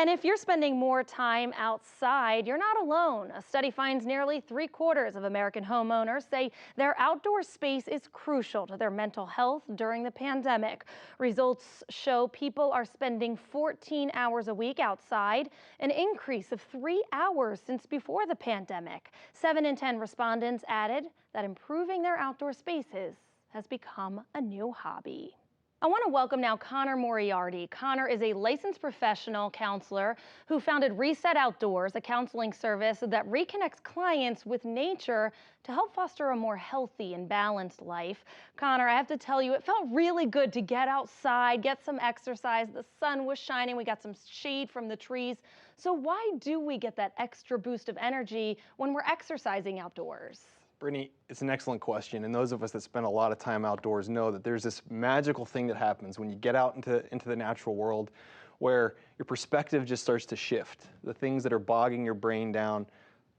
And if you're spending more time outside, you're not alone. A study finds nearly 3/4 of American homeowners say their outdoor space is crucial to their mental health during the pandemic. Results show people are spending 14 hours a week outside, an increase of 3 hours since before the pandemic. 7 in 10 respondents added that improving their outdoor spaces has become a new hobby. I want to welcome now Connor Moriarty. Connor is a licensed professional counselor who founded Reset Outdoors, a counseling service that reconnects clients with nature to help foster a more healthy and balanced life. Connor, I have to tell you, it felt really good to get outside, get some exercise. The sun was shining. We got some shade from the trees. So why do we get that extra boost of energy when we're exercising outdoors? Brittany, it's an excellent question, and those of us that spend a lot of time outdoors know that there's this magical thing that happens when you get out into the natural world where your perspective just starts to shift. The things that are bogging your brain down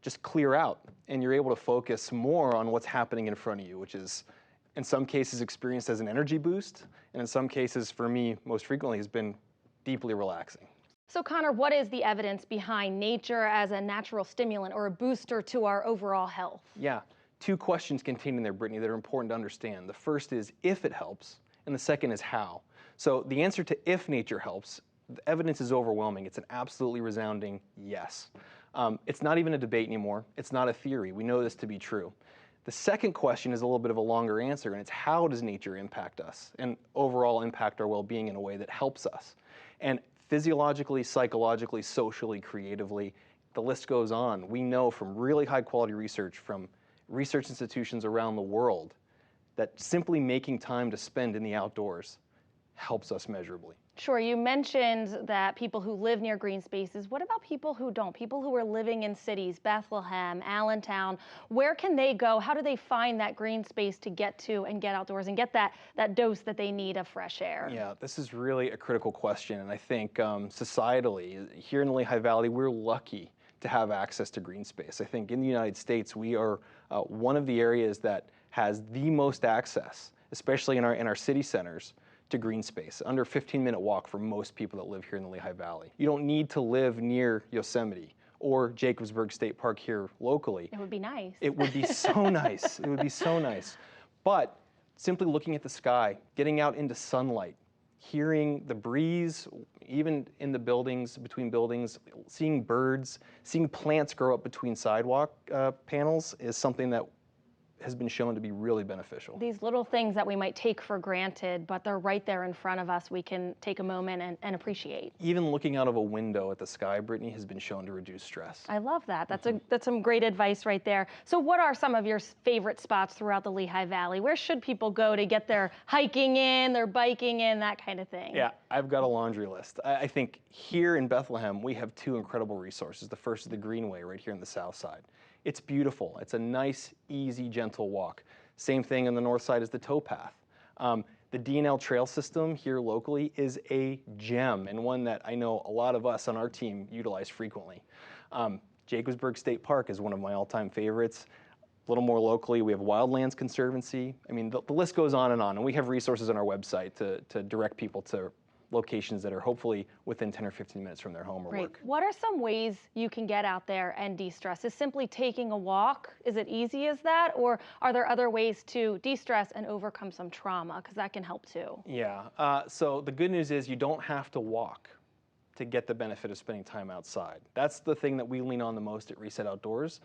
just clear out, and you're able to focus more on what's happening in front of you, which is in some cases experienced as an energy boost, and in some cases, for me, most frequently, has been deeply relaxing. So Connor, what is the evidence behind nature as a natural stimulant or a booster to our overall health? Yeah. Two questions contained in there, Brittany, that are important to understand. The first is if it helps, and the second is how. So the answer to if nature helps, the evidence is overwhelming. It's an absolutely resounding yes. It's not even a debate anymore. It's not a theory. We know this to be true. The second question is a little bit of a longer answer, and it's how does nature impact us and overall impact our well-being in a way that helps us? And physiologically, psychologically, socially, creatively, the list goes on. We know from really high quality research from research institutions around the world that simply making time to spend in the outdoors helps us measurably. Sure, you mentioned that people who live near green spaces. What about people who don't? People who are living in cities, Bethlehem, Allentown, where can they go? How do they find that green space to get to and get outdoors and get that dose that they need of fresh air? Yeah, this is really a critical question, and I think societally, here in the Lehigh Valley, we're lucky to have access to green space. I think in the United States, we are one of the areas that has the most access, especially in our city centers, to green space. Under a 15-minute walk for most people that live here in the Lehigh Valley. You don't need to live near Yosemite or Jacobsburg State Park here locally. It would be nice. It would be so nice. It would be so nice. But simply looking at the sky, getting out into sunlight, hearing the breeze, even in the buildings, between buildings, seeing birds, seeing plants grow up between sidewalk panels is something that has been shown to be really beneficial. These little things that we might take for granted, but they're right there in front of us. We can take a moment and appreciate. Even looking out of a window at the sky, Brittany, has been shown to reduce stress. I love that. That's some great advice right there. So what are some of your favorite spots throughout the Lehigh Valley? Where should people go to get their hiking in, their biking in, that kind of thing? Yeah, I've got a laundry list. I think here in Bethlehem, we have two incredible resources. The first is the Greenway right here on the south side. It's beautiful. It's a nice, easy, gentle walk. Same thing on the north side as the towpath. The D&L trail system here locally is a gem and one that I know a lot of us on our team utilize frequently. Jacobsburg State Park is one of my all-time favorites. A little more locally, we have Wildlands Conservancy. I mean, the list goes on, and we have resources on our website to direct people to locations that are hopefully within 10 or 15 minutes from their home or work. What are some ways you can get out there and de-stress? Is simply taking a walk, is it easy as that? Or are there other ways to de-stress and overcome some trauma? Because that can help too. Yeah, so the good news is you don't have to walk to get the benefit of spending time outside. That's the thing that we lean on the most at Reset Outdoors.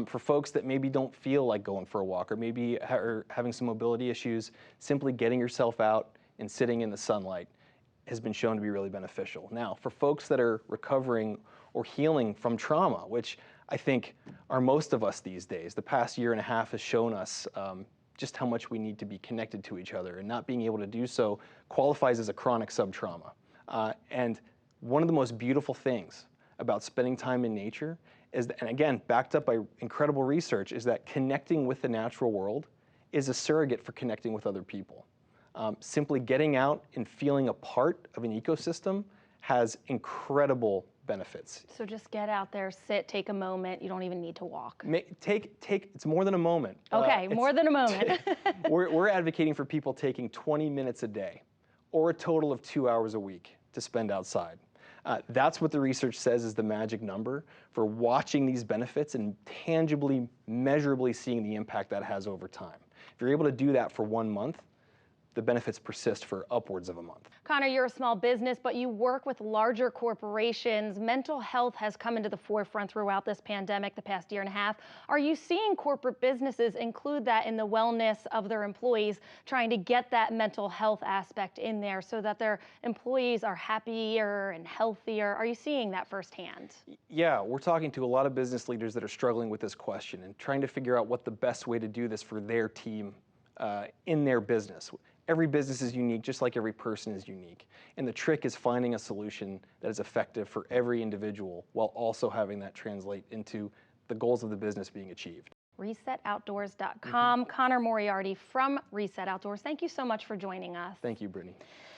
For folks that maybe don't feel like going for a walk or maybe are having some mobility issues, simply getting yourself out and sitting in the sunlight has been shown to be really beneficial. Now, for folks that are recovering or healing from trauma, which I think are most of us these days, the past year and a half has shown us just how much we need to be connected to each other, and not being able to do so qualifies as a chronic subtrauma. And one of the most beautiful things about spending time in nature is, and again, backed up by incredible research, is that connecting with the natural world is a surrogate for connecting with other people. Simply getting out and feeling a part of an ecosystem has incredible benefits. So just get out there, sit, take a moment. You don't even need to walk. It's more than a moment. Okay, more than a moment. We're advocating for people taking 20 minutes a day or a total of 2 hours a week to spend outside. That's what the research says is the magic number for watching these benefits and tangibly, measurably seeing the impact that has over time. If you're able to do that for 1 month, the benefits persist for upwards of a month. Connor, you're a small business, but you work with larger corporations. Mental health has come into the forefront throughout this pandemic the past year and a half. Are you seeing corporate businesses include that in the wellness of their employees, trying to get that mental health aspect in there so that their employees are happier and healthier? Are you seeing that firsthand? Yeah, we're talking to a lot of business leaders that are struggling with this question and trying to figure out what the best way to do this for their team in their business. Every business is unique, just like every person is unique. And the trick is finding a solution that is effective for every individual while also having that translate into the goals of the business being achieved. ResetOutdoors.com. Connor Moriarty from Reset Outdoors. Thank you so much for joining us. Thank you, Brittany.